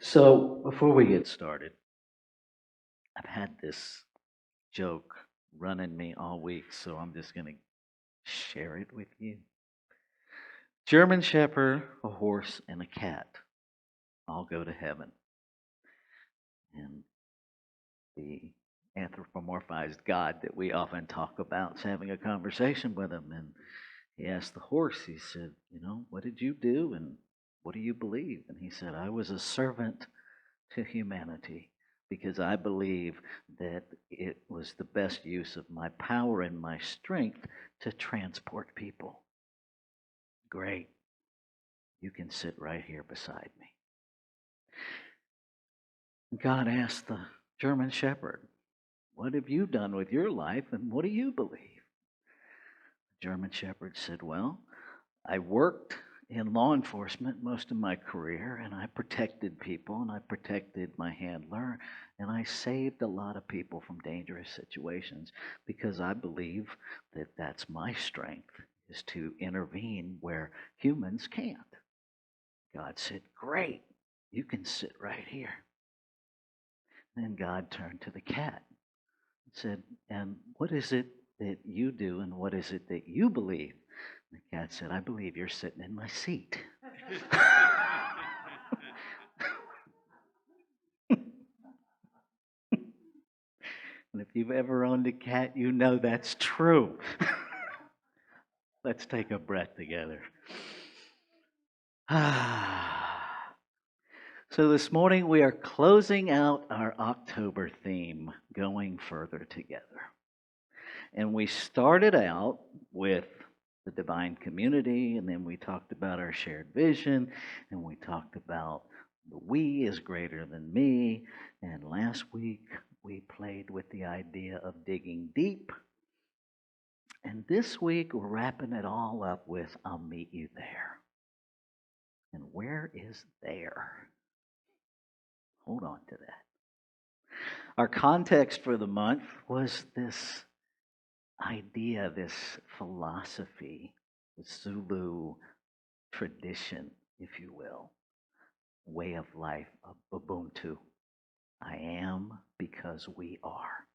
So, before we get started, I've had this joke running me all week, so I'm just going to share it with you. German Shepherd, a horse, and a cat all go to heaven. And the anthropomorphized God that we often talk about is having a conversation with him. And he asked the horse, he said, what did you do and what do you believe? And he said, I was a servant to humanity because I believe that it was the best use of my power and my strength to transport people. Great. You can sit right here beside me. God asked the German Shepherd, what have you done with your life and what do you believe? The German Shepherd said, well, I worked in law enforcement most of my career, and I protected people, and I protected my handler, and I saved a lot of people from dangerous situations because I believe that that's my strength, is to intervene where humans can't. God said, great, you can sit right here. Then God turned to the cat and said, and what is it that you do, and what is it that you believe? The cat said, I believe you're sitting in my seat. And if you've ever owned a cat, you know that's true. Let's take a breath together. So this morning we are closing out our October theme, Going Further Together. And we started out with the divine community, and then we talked about our shared vision, and we talked about the we is greater than me. And last week we played with the idea of digging deep. And this week we're wrapping it all up with I'll meet you there. And where is there? Hold on to that. Our context for the month was this idea, this philosophy, the Zulu tradition, if you will, way of life of Ubuntu. I am because we are.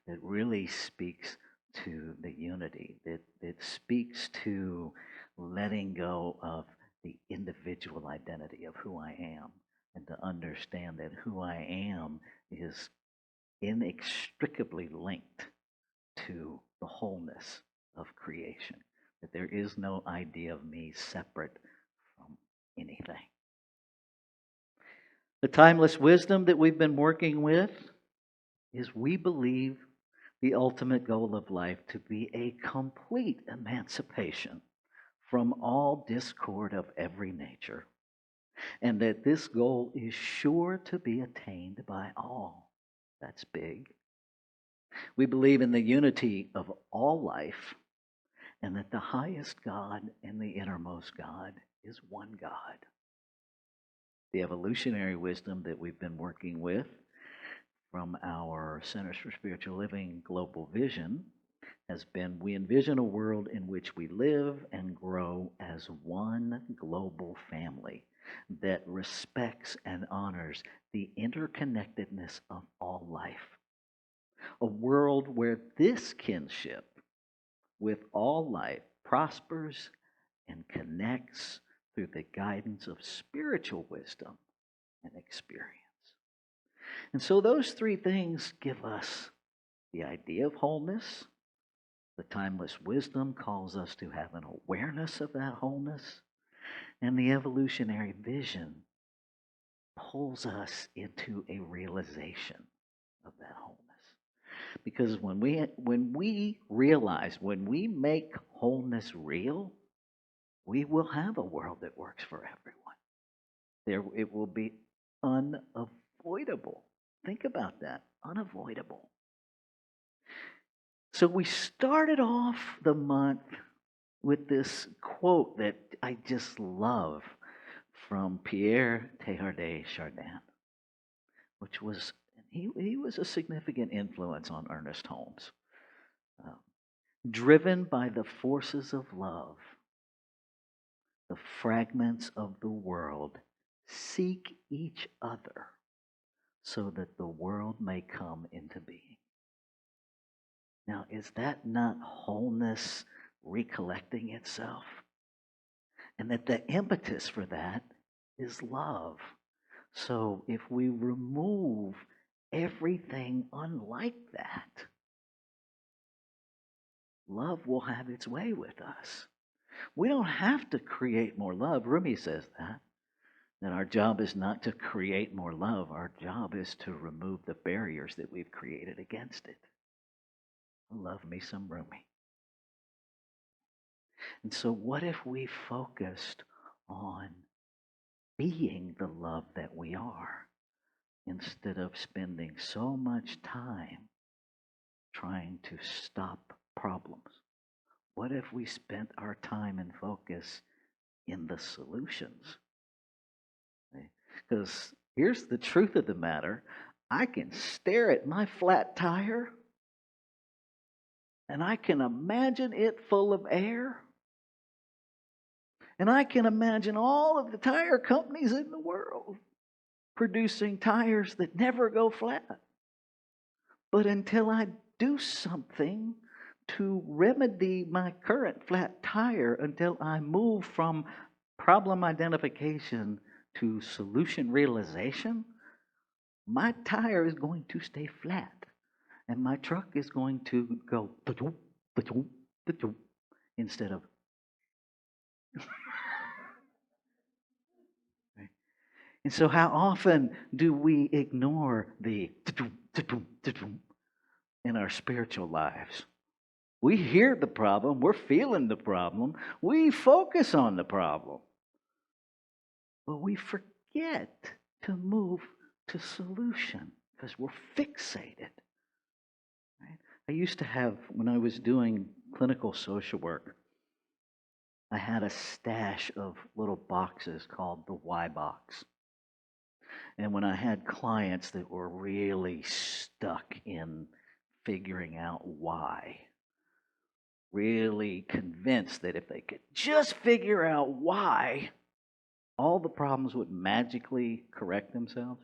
That really speaks to the unity, that speaks to letting go of the individual identity of who I am and to understand that who I am is inextricably linked to the wholeness of creation, that there is no idea of me separate from anything. The timeless wisdom that we've been working with is we believe the ultimate goal of life to be a complete emancipation from all discord of every nature, and that this goal is sure to be attained by all. That's big. We believe in the unity of all life, and that the highest God and the innermost God is one God. The evolutionary wisdom that we've been working with from our Centers for Spiritual Living global vision has been we envision a world in which we live and grow as one global family that respects and honors the interconnectedness of all life. A world where this kinship with all life prospers and connects through the guidance of spiritual wisdom and experience. And so those three things give us the idea of wholeness. The timeless wisdom calls us to have an awareness of that wholeness. And the evolutionary vision pulls us into a realization of that wholeness. Because when we realize, when we make wholeness real, we will have a world that works for everyone. It will be unavoidable. Think about that. Unavoidable. So we started off the month with this quote that I just love from Pierre Teilhard Chardin, which was he was a significant influence on Ernest Holmes. Uh, Driven by the forces of love, the fragments of the world seek each other so that the world may come into being. Now, is that not wholeness recollecting itself? And that the impetus for that is love. So if we remove everything unlike that, love will have its way with us. We don't have to create more love. Rumi says that our job is not to create more love. Our job is to remove the barriers that we've created against it. Love me some Rumi. And so what if we focused on being the love that we are instead of spending so much time trying to stop problems? What if we spent our time and focus in the solutions? Because here's the truth of the matter. I can stare at my flat tire and I can imagine it full of air. And I can imagine all of the tire companies in the world producing tires that never go flat. But until I do something to remedy my current flat tire, until I move from problem identification to solution realization, my tire is going to stay flat. And my truck is going to go ba-doom, ba-doom, ba-doom, instead of. Right? And so how often do we ignore the ta-doom, ta-doom, ta-doom in our spiritual lives? We hear the problem, we're feeling the problem, we focus on the problem. But we forget to move to solution because we're fixated. Right? I used to have, when I was doing clinical social work, I had a stash of little boxes called the why box. And when I had clients that were really stuck in figuring out why, really convinced that if they could just figure out why, all the problems would magically correct themselves.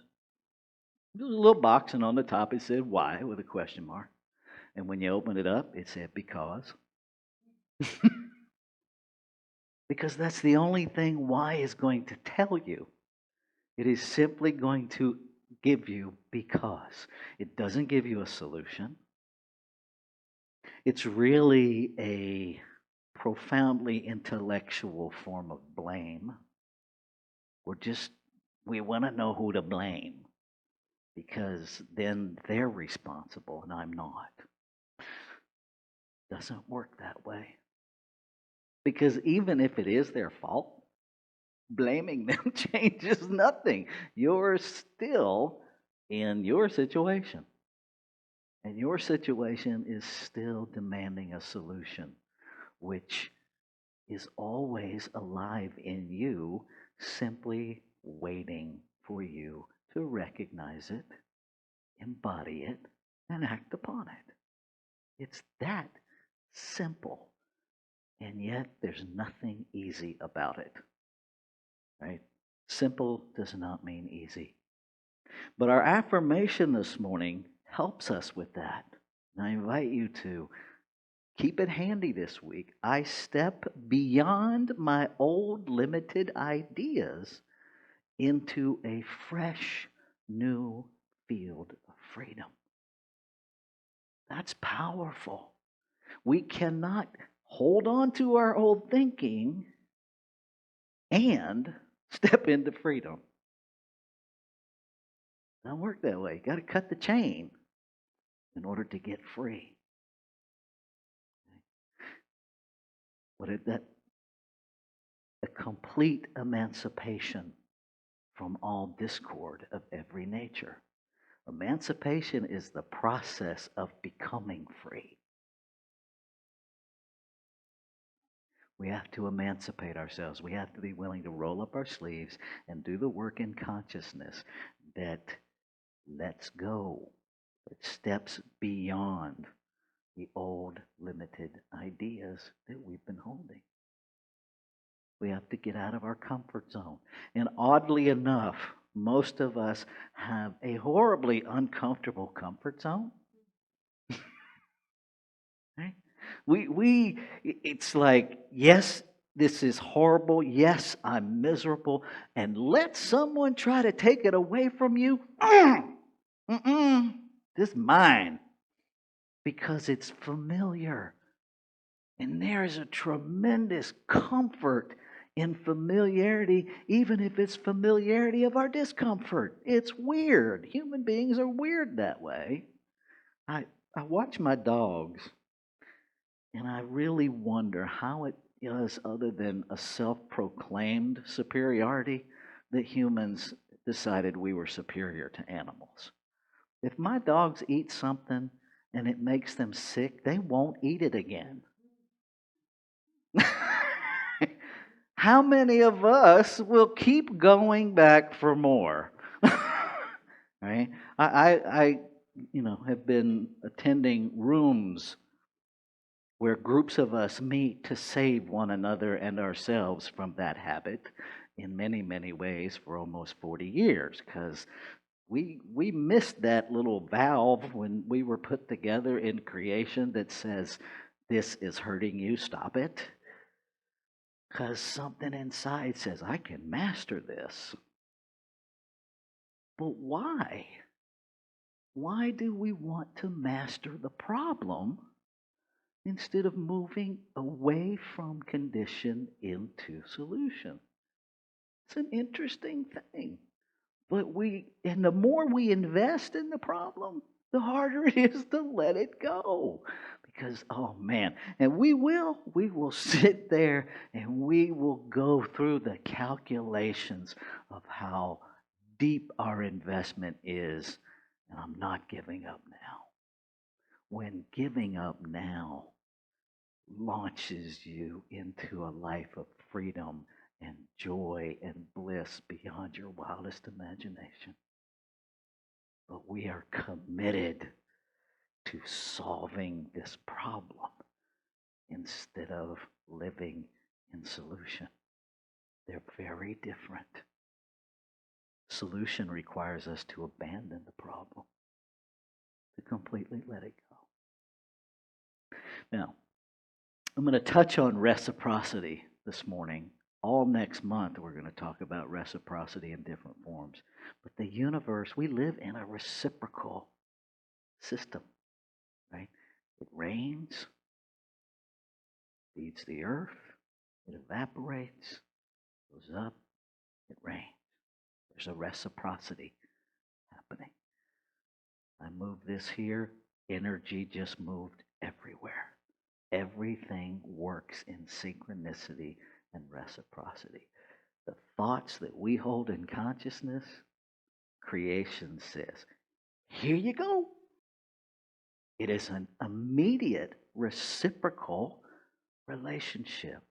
There was a little box, and on the top it said why with a question mark. And when you opened it up, it said because. Because that's the only thing why is going to tell you. It is simply going to give you because. It doesn't give you a solution. It's really a profoundly intellectual form of blame. We want to know who to blame because then they're responsible and I'm not. Doesn't work that way. Because even if it is their fault, blaming them changes nothing. You're still in your situation. And your situation is still demanding a solution, which is always alive in you, simply waiting for you to recognize it, embody it, and act upon it. It's that simple. And yet there's nothing easy about it. Right? Simple does not mean easy. But our affirmation this morning helps us with that. And I invite you to keep it handy this week. I step beyond my old limited ideas into a fresh new field of freedom. That's powerful. We cannot hold on to our old thinking and step into freedom. It doesn't work that way. You got to cut the chain in order to get free. What is that? A complete emancipation from all discord of every nature. Emancipation is the process of becoming free. We have to emancipate ourselves. We have to be willing to roll up our sleeves and do the work in consciousness that lets go, that steps beyond the old limited ideas that we've been holding. We have to get out of our comfort zone. And oddly enough, most of us have a horribly uncomfortable comfort zone. Right? It's like, yes, this is horrible. Yes, I'm miserable. And let someone try to take it away from you. Mm-mm. This is mine because it's familiar. And there is a tremendous comfort in familiarity, even if it's familiarity of our discomfort. It's weird. Human beings are weird that way. I, I watch my dogs, and I really wonder how it is, other than a self proclaimed superiority, that humans decided we were superior to animals. If my dogs eat something and it makes them sick, they won't eat it again. How many of us will keep going back for more? Right? I have been attending rooms where groups of us meet to save one another and ourselves from that habit in many, many ways for almost 40 years, because we missed that little valve when we were put together in creation that says, this is hurting you, stop it. Because something inside says, I can master this. But why? Why do we want to master the problem instead of moving away from condition into solution? It's an interesting thing. And the more we invest in the problem, the harder it is to let it go. Because, oh man, and we will sit there and we will go through the calculations of how deep our investment is. And I'm not giving up now. When giving up now launches you into a life of freedom and joy and bliss beyond your wildest imagination. But we are committed to solving this problem instead of living in solution. They're very different. Solution requires us to abandon the problem, to completely let it go. Now, I'm going to touch on reciprocity this morning. All next month, we're going to talk about reciprocity in different forms. But the universe, we live in a reciprocal system, right? It rains, feeds the earth, it evaporates, goes up, it rains. There's a reciprocity happening. I move this here, energy just moved everywhere. Everything works in synchronicity and reciprocity. The thoughts that we hold in consciousness, creation says, here you go. It is an immediate reciprocal relationship.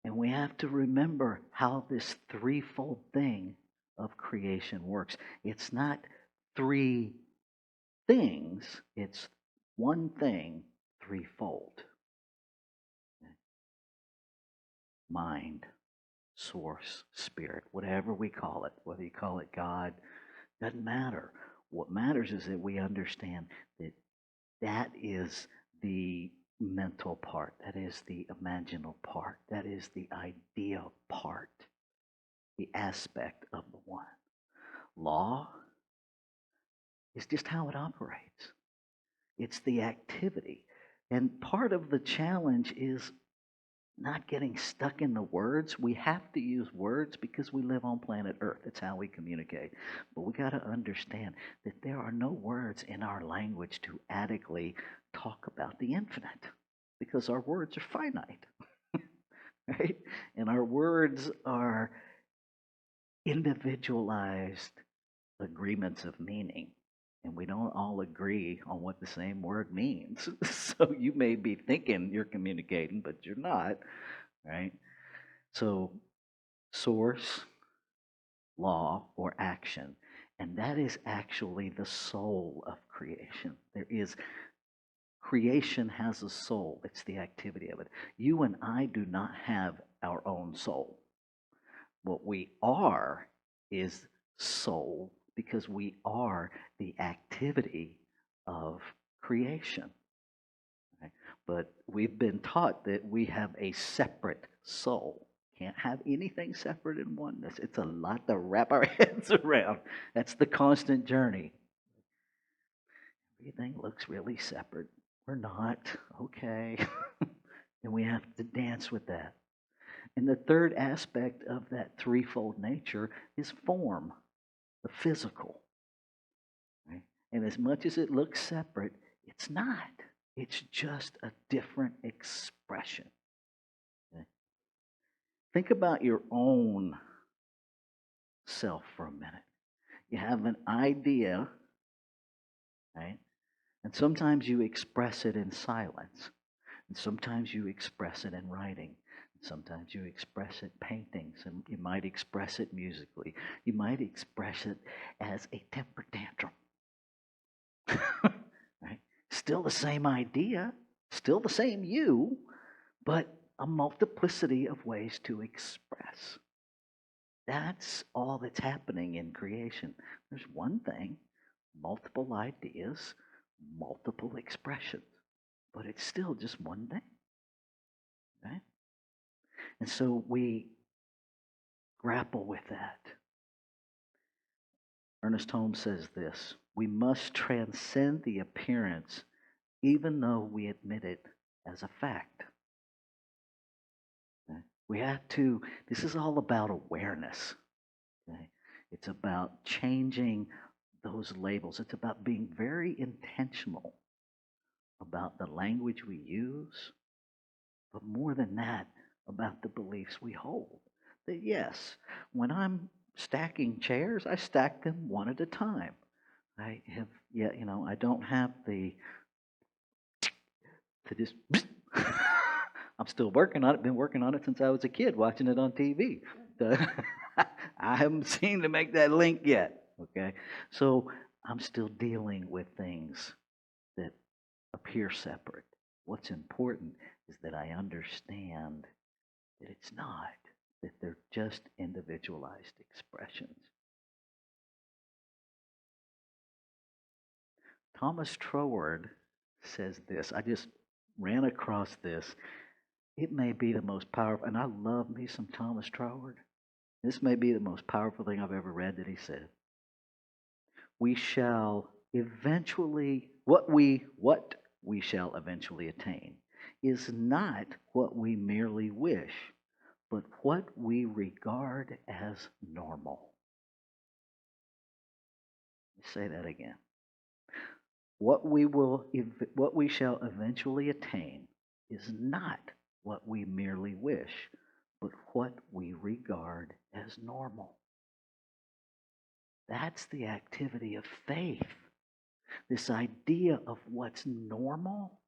And we have to remember how this threefold thing of creation works. It's not three things, it's one thing threefold. Mind, source, spirit, whatever we call it, whether you call it God, doesn't matter. What matters is that we understand that that is the mental part, that is the imaginal part, that is the idea part, the aspect of the one. Law is just how it operates. It's the activity. And part of the challenge is not getting stuck in the words. We have to use words because we live on planet Earth. It's how we communicate. But we got to understand that there are no words in our language to adequately talk about the infinite because our words are finite, right? And our words are individualized agreements of meaning. And we don't all agree on what the same word means. So you may be thinking you're communicating, but you're not, right? So, source, law, or action. And that is actually the soul of creation. Creation has a soul. It's the activity of it. You and I do not have our own soul. What we are is soul because we are the activity of creation. Right? But we've been taught that we have a separate soul. Can't have anything separate in oneness. It's a lot to wrap our heads around. That's the constant journey. Everything looks really separate. We're not. Okay. And we have to dance with that. And the third aspect of that threefold nature is form, the physical. Right? And as much as it looks separate, it's not. It's just a different expression. Okay? Think about your own self for a minute. You have an idea, right? And sometimes you express it in silence. And sometimes you express it in writing. Sometimes you express it paintings, and you might express it musically. You might express it as a temper tantrum. Right? Still the same idea, still the same you, but a multiplicity of ways to express. That's all that's happening in creation. There's one thing, multiple ideas, multiple expressions, but it's still just one thing. Right? And so we grapple with that. Ernest Holmes says this: we must transcend the appearance even though we admit it as a fact. Okay? We have to, this is all about awareness. Okay? It's about changing those labels. It's about being very intentional about the language we use, but more than that, about the beliefs we hold. That yes, when I'm stacking chairs, I stack them one at a time. I have, yeah, I don't have the to just. I'm still working on it. Been working on it since I was a kid, watching it on TV. I haven't seen to make that link yet. Okay, so I'm still dealing with things that appear separate. What's important is that I understand that it's not, that they're just individualized expressions. Thomas Troward says this. I just ran across this. It may be the most powerful, and I love me some Thomas Troward. This may be the most powerful thing I've ever read that he said. We shall eventually, what we shall eventually attain is not what we merely wish, but what we regard as normal. Let's say that again. What we shall eventually attain is not what we merely wish, but what we regard as normal. That's the activity of faith. This idea of what's normal,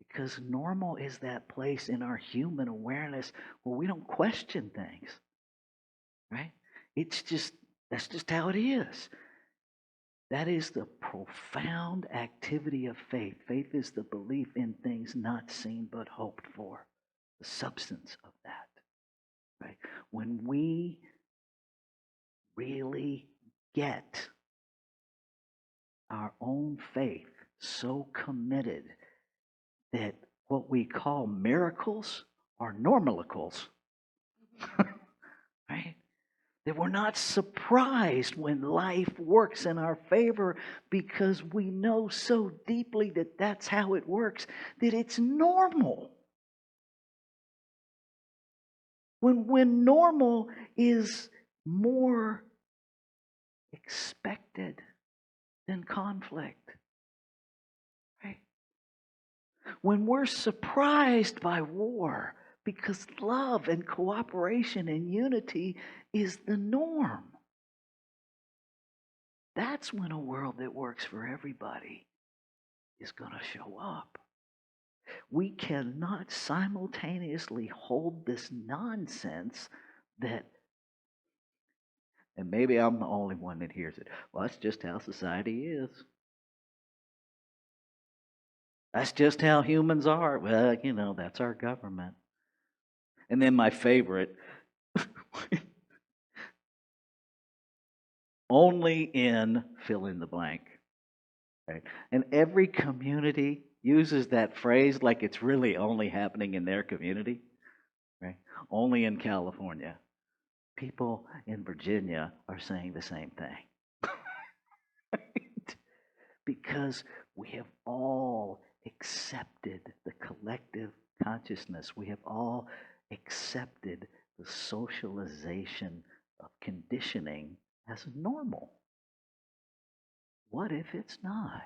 because normal is that place in our human awareness where we don't question things, right? That's just how it is. That is the profound activity of faith. Faith is the belief in things not seen but hoped for, the substance of that, right? When we really get our own faith so committed that what we call miracles are normalicals, right? That we're not surprised when life works in our favor because we know so deeply that that's how it works, that it's normal. When normal is more expected than conflict. Right? When we're surprised by war because love and cooperation and unity is the norm. That's when a world that works for everybody is going to show up. We cannot simultaneously hold this nonsense that, and maybe I'm the only one that hears it, well, that's just how society is. That's just how humans are. Well, that's our government. And then my favorite, only in fill in the blank. Right? And every community uses that phrase like it's really only happening in their community. Right? Only in California. People in Virginia are saying the same thing. Right? Because we have all accepted the collective consciousness. We have all accepted the socialization of conditioning as normal. What if it's not?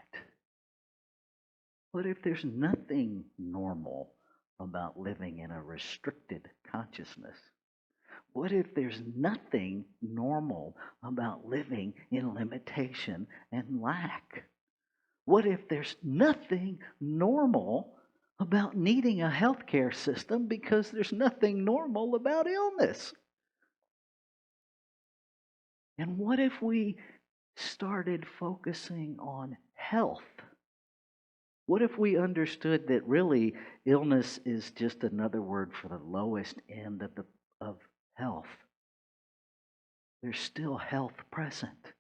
What if there's nothing normal about living in a restricted consciousness? What if there's nothing normal about living in limitation and lack? What if there's nothing normal about needing a healthcare system because there's nothing normal about illness? And what if we started focusing on health? What if we understood that really illness is just another word for the lowest end of health? There's still health present,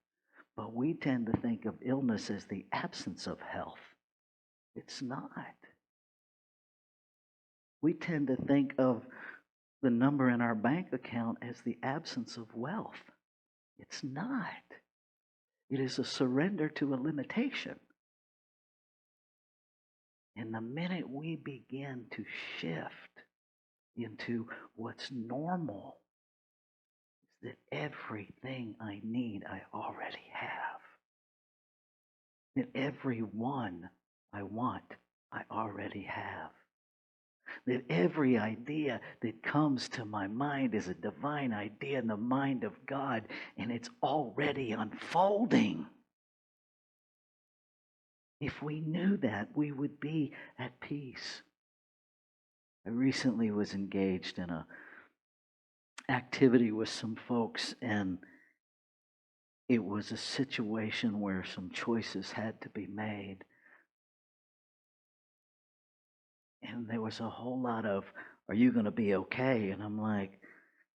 but we tend to think of illness as the absence of health. It's not. We tend to think of the number in our bank account as the absence of wealth. It's not. It is a surrender to a limitation. And the minute we begin to shift into what's normal, is that everything I need, I already have. That everyone I want, I already have. That every idea that comes to my mind is a divine idea in the mind of God, and it's already unfolding. If we knew that, we would be at peace. I recently was engaged in a activity with some folks, and it was a situation where some choices had to be made. And there was a whole lot of, are you going to be okay? And I'm like,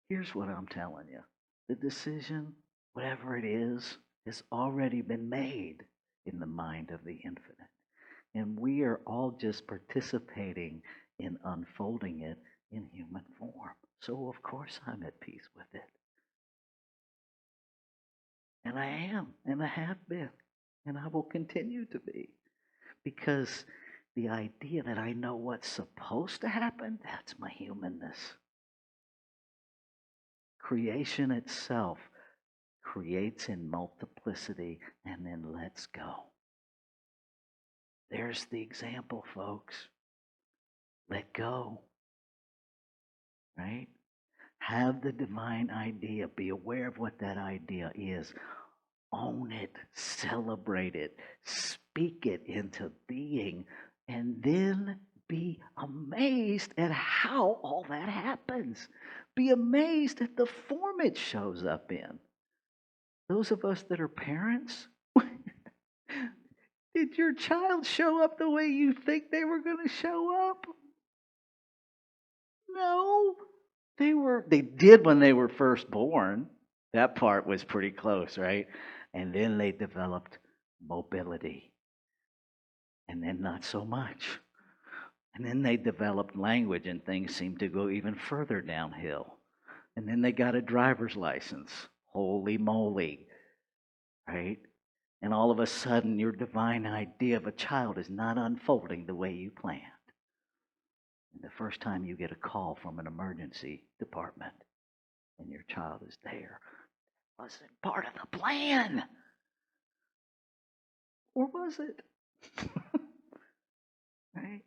here's what I'm telling you. The decision, whatever it is, has already been made in the mind of the infinite. And we are all just participating in unfolding it in human form. So, of course, I'm at peace with it. And I am, and I have been, and I will continue to be. Because the idea that I know what's supposed to happen, that's my humanness. Creation itself creates in multiplicity and then lets go. There's the example, folks. Let go. Right? Have the divine idea. Be aware of what that idea is. Own it. Celebrate it. Speak it into being. And then be amazed at how all that happens. Be amazed at the form it shows up in. Those of us that are parents, did your child show up the way you think they were going to show up? No. They did when they were first born. That part was pretty close, right? And then they developed mobility. And then not so much. And then they developed language, and things seemed to go even further downhill. And then they got a driver's license. Holy moly. Right? And all of a sudden, your divine idea of a child is not unfolding the way you planned. And the first time you get a call from an emergency department and your child is there, it wasn't part of the plan. Or was it? Right?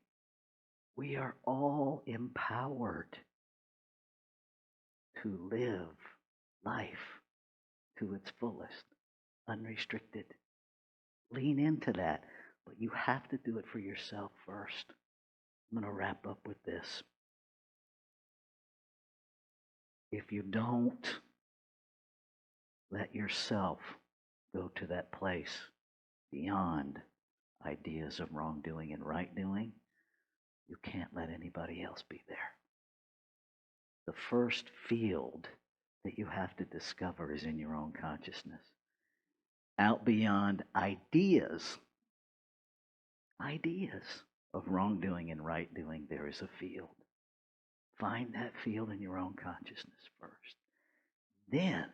We are all empowered to live life to its fullest, unrestricted. Lean into that, but you have to do it for yourself first. I'm going to wrap up with this. If you don't let yourself go to that place beyond ideas of wrongdoing and right doing, you can't let anybody else be there. The first field that you have to discover is in your own consciousness. Out beyond ideas of wrongdoing and right doing, there is a field. Find that field in your own consciousness first. Then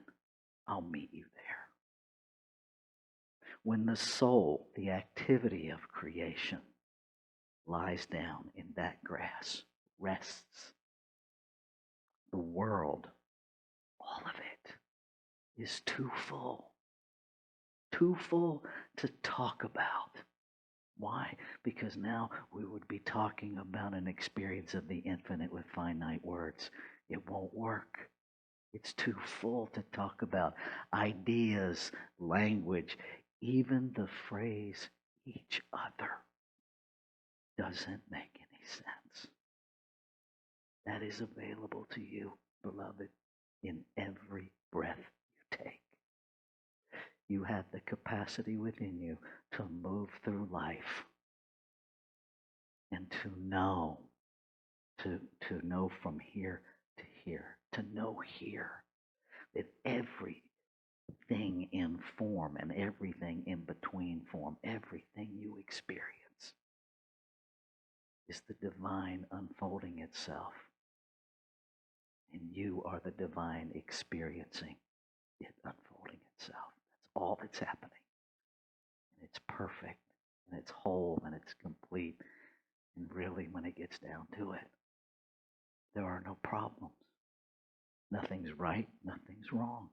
I'll meet you there. When the soul, the activity of creation, lies down in that grass, rests, the world, all of it, is too full to talk about. Why? Because now we would be talking about an experience of the infinite with finite words. It won't work. It's too full to talk about ideas, language, even the phrase each other doesn't make any sense. That is available to you, beloved, in every breath you take. You have the capacity within you to move through life and to know from here to here, to know here that everything in form and everything in between form, everything you experience is the divine unfolding itself. And you are the divine experiencing it unfolding itself. That's all that's happening. And it's perfect, and it's whole, and it's complete. And really, when it gets down to it, there are no problems. Nothing's right, nothing's wrong.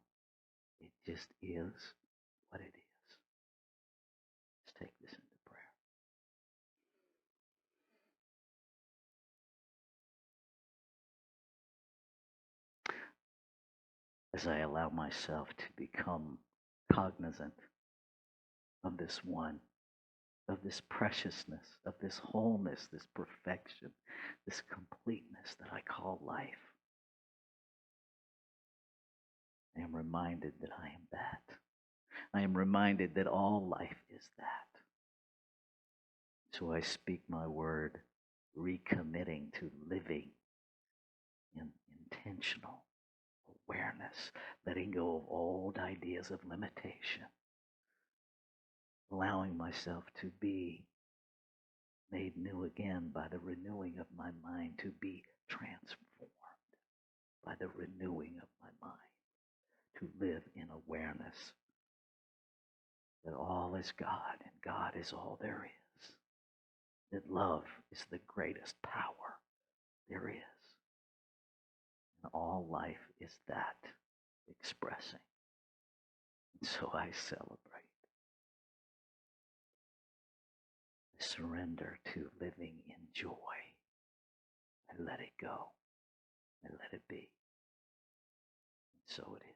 It just is what it is. Let's take this into prayer. As I allow myself to become cognizant of this one, of this preciousness, of this wholeness, this perfection, this completeness that I call life, I am reminded that I am that. I am reminded that all life is that. So I speak my word, recommitting to living in intentional awareness, letting go of old ideas of limitation, allowing myself to be made new again by the renewing of my mind, to be transformed by the renewing of my mind, to live in awareness that all is God and God is all there is, that love is the greatest power there is, and all life is that expressing. And so I celebrate. I surrender to living in joy. I let it go. I let it be. And so it is.